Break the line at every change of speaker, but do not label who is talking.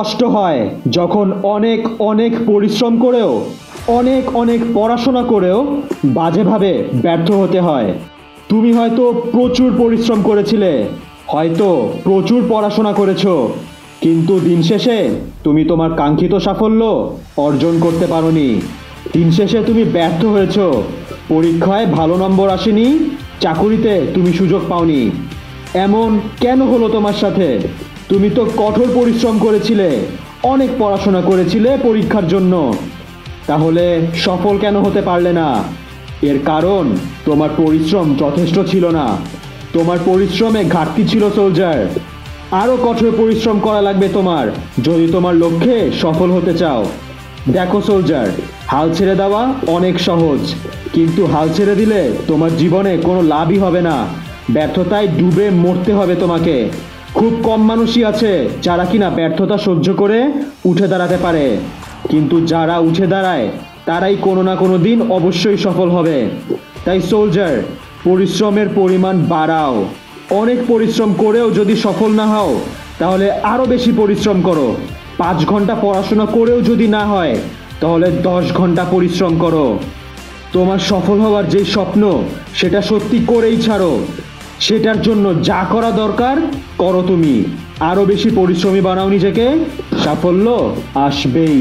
কষ্ট হয় যখন অনেক অনেক পরিশ্রম করেও অনেক অনেক পড়াশোনা করেও বাজেভাবে ব্যর্থ হতে হয়। তুমি হয়তো প্রচুর পরিশ্রম করেছিলে, হয়তো প্রচুর পড়াশোনা করেছো, কিন্তু দিন শেষে তুমি তোমার কাঙ্ক্ষিত সাফল্য অর্জন করতে পারোনি। দিন শেষে তুমি ব্যর্থ হয়েছো, পরীক্ষায় ভালো নম্বর আসেনি, চাকুরিতে তুমি সুযোগ পাওনি। এমন কেন হলো তোমার সাথে? তুমি তো কঠোর পরিশ্রম করেছিলে, অনেক পড়াশোনা করেছিলে পরীক্ষার জন্য, তাহলে সফল কেন হতে পারলে না? এর কারণ তোমার পরিশ্রম যথেষ্ট ছিল না, তোমার পরিশ্রমে ঘাটতি ছিল সোলজার। আরও কঠোর পরিশ্রম করা লাগবে তোমার যদি তোমার লক্ষ্যে সফল হতে চাও। দেখো সোলজার, হাল ছেড়ে দেওয়া অনেক সহজ, কিন্তু হাল ছেড়ে দিলে তোমার জীবনে কোনো লাভই হবে না, ব্যর্থতায় ডুবে মরতে হবে তোমাকে। খুব কম মানুষই আছে যারা কিনা ব্যর্থতা সহ্য করে উঠে দাঁড়াতে পারে, কিন্তু যারা উঠে দাঁড়ায় তারাই কোনো না কোনো দিন অবশ্যই সফল হবে। তাই সোলজার, পরিশ্রমের পরিমাণ বাড়াও। অনেক পরিশ্রম করেও যদি সফল না হও, তাহলে আরও বেশি পরিশ্রম করো। 5 ঘন্টা পড়াশোনা করেও যদি না হয়, তাহলে 10 ঘন্টা পরিশ্রম করো। তোমার সফল হওয়ার যেই স্বপ্ন, সেটা সত্যি করেই ছাড়ো। সেটার জন্য যা করা দরকার করো তুমি। আরও বেশি পরিশ্রমী বানাও নিজেকে, সাফল্য আসবেই।